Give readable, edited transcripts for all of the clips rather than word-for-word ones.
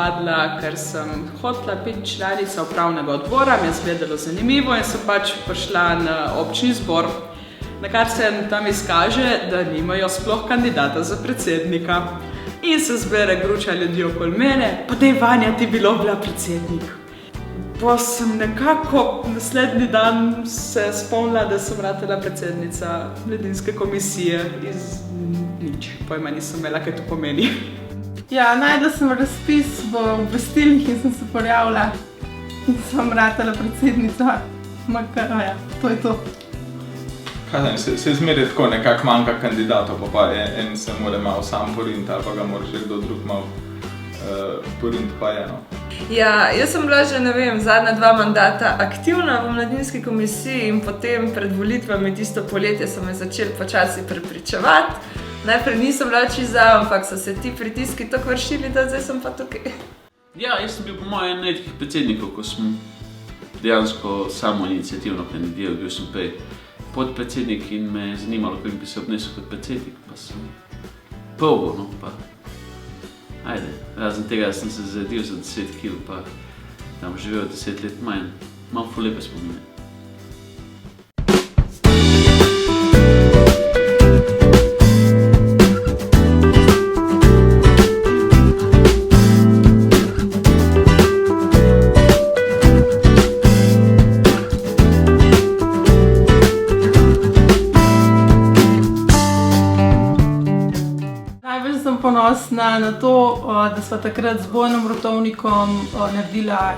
navadila, ker sem hotela biti članica upravnega odbora, mi je izgledalo zanimivo in sem pač prišla na občni zbor, na kar se tam izkaže, da nimajo sploh kandidata za predsednika. In se zbere gruča ljudi okoli mene, pa daj Vanja, ti bila predsednik. Pa sem nekako naslednji dan se spomnila, da sem ratela predsednica mladinske komisije iz nič. Pojma nisem imela, kaj to pomeni. Ja, našla sem razpis v obvestilih in sem se prijavila in sem ratela predsednica MKR-ja. To je to. Kaj se zmeraj tako nekako manjka kandidatov, pa en se mora malo sam poriniti, ali pa ga mora že kdo drug malo poriniti, pa eno. Ja, jaz sem bila že, ne vem, zadnja 2 mandata aktivna v mladinski komisiji in potem pred volitvami tisto poletje so me začeli počasi prepričevati. Najprej nisem bila čisto za, ampak so se ti pritiski tako vršili, da zdaj sem pa tukaj. Ja, jaz sem bil po mojem redkih predsednikov, ko sem dejansko samo iniciativno kandidiral, bil sem prej podpredsednik in me je zanimalo, kako bi se obnesel kot predsednik, pa sem probal, no, pa ajde, razen tega sem se zadil za 10 kg, pa tam živel 10 let manj, imam ful lepe spomine. Ponosna na to, da sva takrat z Bojanom Rotovnikom naredila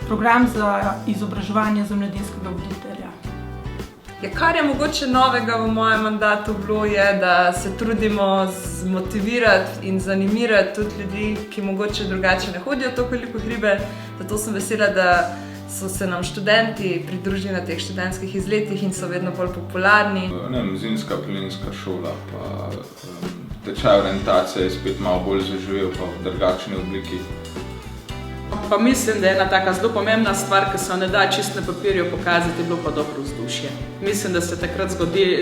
program za izobraževanje za mladinskega voditelja. Ja, kar je mogoče novega v mojem mandatu bilo je, da se trudimo zmotivirati in zanimirati tudi ljudi, ki mogoče drugače ne hodijo toliko veliko hribe. Zato sem vesela, da so se nam študenti pridružili na teh študentskih izletih in so vedno bolj popularni. Zimska planinska šola, pa tečaj orientacije je spet malo bolj zaživel, pa v drugačni obliki. Pa mislim, da je ena taka zelo pomembna stvar, ki se ne da čisto na papirju pokazati, je bilo pa dobro vzdušje. Mislim, da se je takrat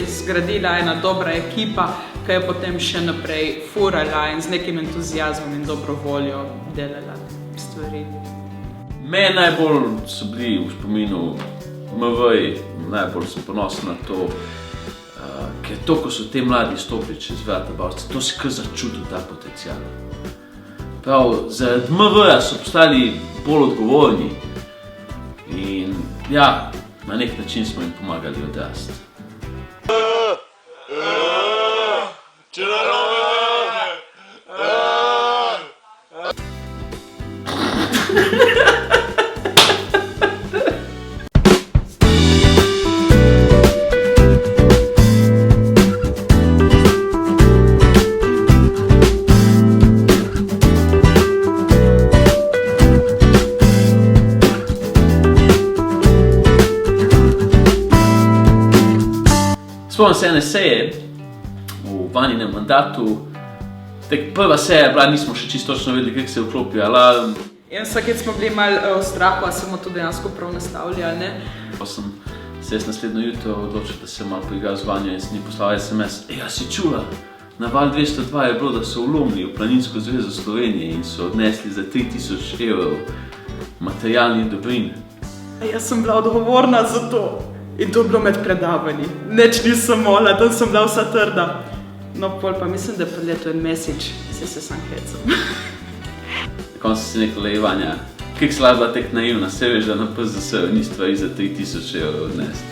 zgradila ena dobra ekipa, ki je potem še naprej furala in z nekim entuziazmom in dobro voljo delala stvari. Mene najbolj so bili v spominu MV-ji, najbolj sem ponosen na to, ker to, ko so te mladi stopili čez vrata Bavca, to si kar začutil ta potencial. Prav, zaradi MV-ja so postali bolj odgovorni in ja, na nek način smo jim pomagali odrasti. Spomnim se ene seje v Vanjinem mandatu, prva seja je bila, nismo še čisto točno vedeli, kako se vklopi alarm. In vsakeč smo bili malo v strahu, a se bomo to dejansko prav nastavili, ali ne? Pa sem se naslednjo jutro odločil, da se malo poigral z Vanjo in sem ji poslal SMS. Ja, si čula? Na Val 202 je bilo, da so vlomili v Planinsko zvezo Slovenije in so odnesli za 3000 € materialnih dobrin. Jaz sem bila odgovorna za to. In to je bilo med predavanji. Nič nisem mogla, tam sem bila vsa trda. No, pol pa mislim, da je priletel en message, se sam hecam. Na koncu si nekaj le, Vanja, kako si bila tek naivna, se veš, da na PZS ni stvari za 3000 € odnesti.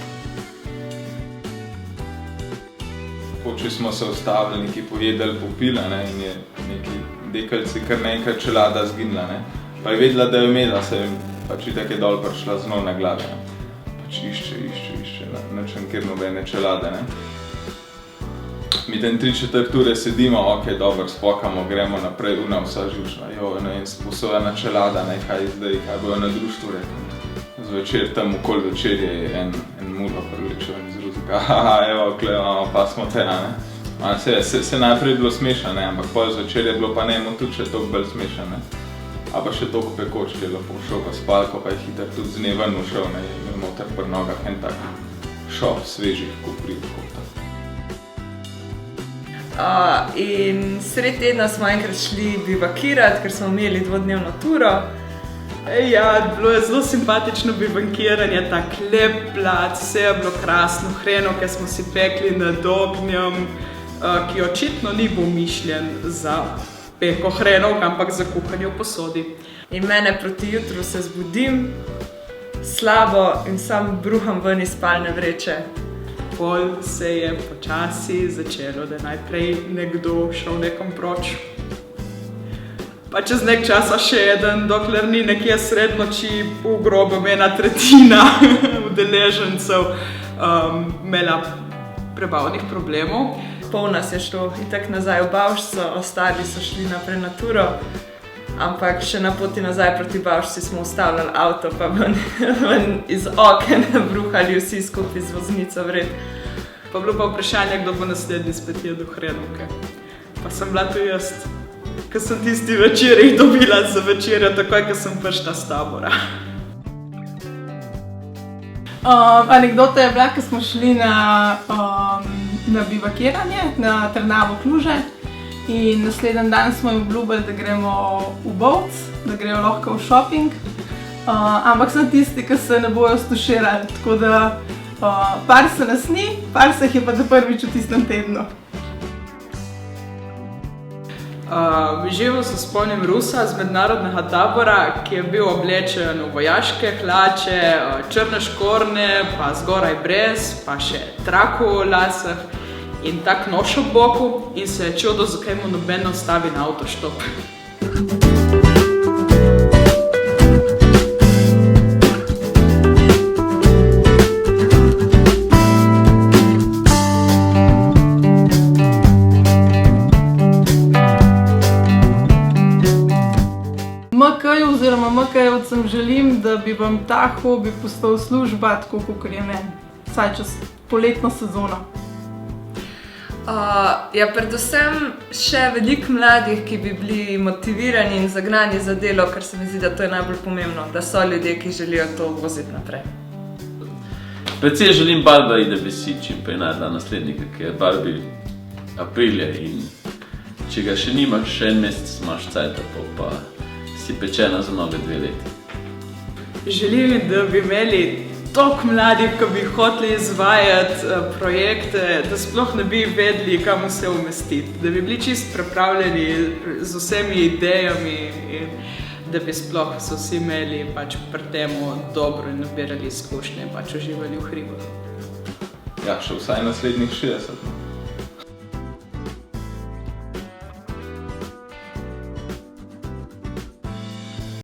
Če smo se ustavili, neki pojedali, popila in je neki dekalci kar nekaj čelada zginila. Pa je vedela, da je imela, se je pač itak je dol prišla z nov na glave. Pač išče, načem kjer nobene čelade. Mi ten 3/4 ure sedimo, ok, dobro, spokamo, gremo naprej, una vsa žučna, sposobna čelada, kaj zdaj, kaj bojo na društvu rekli. Zvečer, tam okoli večer je en mulo priličil in zruzika, evo, klevamo, pa smo te, Se najprej je bilo smešno, ampak pol zvečer je bilo pa njemu tudi še toliko bolj smešno. A pa še toliko pekoč, ki je lepo šel pa spalko, pa je hiter tudi z nje ven ušel, je imel noter pri nogah en tak šop svežih kopriv. In sred tedna smo enkrat šli bivakirati, ker smo imeli 2-dnevno turo. Ja, bilo je zelo simpatično bivankiranje, tak lep plac, vse je bilo krasno, hreno, ki smo si pekli nad ognjem, ki očitno ni bil mišljen za peko hrenov, ampak za kuhanje v posodi. In mene proti jutru se zbudim slabo in sam bruham ven iz spalne vreče. Pol se je počasi začelo, da je najprej nekdo šel nekom proč. Pa čez nek časa še eden, dokler ni nekje sred noči v grobem 1/3 udeležencev imela prebavnih problemov. Pol nas je šlo itak nazaj v Bavšco, ostali so šli naprej na turo, ampak še na poti nazaj proti Bavšci smo ustavljali avto, pa ven iz oken bruhali vsi skupaj z voznico vred. Pa bilo pa vprašanje, kdo bo naslednji spet jedel hrenovke. Pa sem bila to jaz, ko sem tisti večer jih dobila za večerjo, takoj, ko sem prišla s tabora. Anekdota je bila, ko smo šli na bivakiranje, na Trnavo-Kluže. In naslednji dan smo jim obljubili, da gremo v Bovc, da grejo lahko v shopping. Ampak sem tisti, ki se ne bojo stuširali, tako da par se nas ni, par se jih je pa za prvič v tistem tednu. Živel se spomnim Rusa z mednarodnega tabora, ki je bil oblečen v vojaške hlače, črne škorne, pa zgoraj brez, pa še traku v laseh in tak nož ob boku in se je čudil, zakaj mu noben ne ustavi na avtoštop. MK-ju oziroma MK-jevcem želim, da bi vam ta hobi postal služba, tako kot je meni, vsaj čez poletno sezono. Ja, predvsem še veliko mladih, ki bi bili motivirani in zagnani za delo, ker se mi zdi, da to je najbolj pomembno, da so ljudje, ki želijo to voziti naprej. Predvsej želim Barbari, da bi si čim prej našla naslednika, ker Barbie aprilja in če ga še nimaš, še en mesec imaš cajta, pa si pečena za nove 2 leti. Želim, da bi imeli toliko mladih, ki bi hoteli izvajati projekte, da sploh ne bi vedeli, kam se umestiti. Da bi bili čisto pripravljeni z vsemi idejami in da bi sploh so vsi imeli pač pri temu dobro in nabirali izkušnje in pač uživali v hribu. Ja, še vsaj naslednjih 60.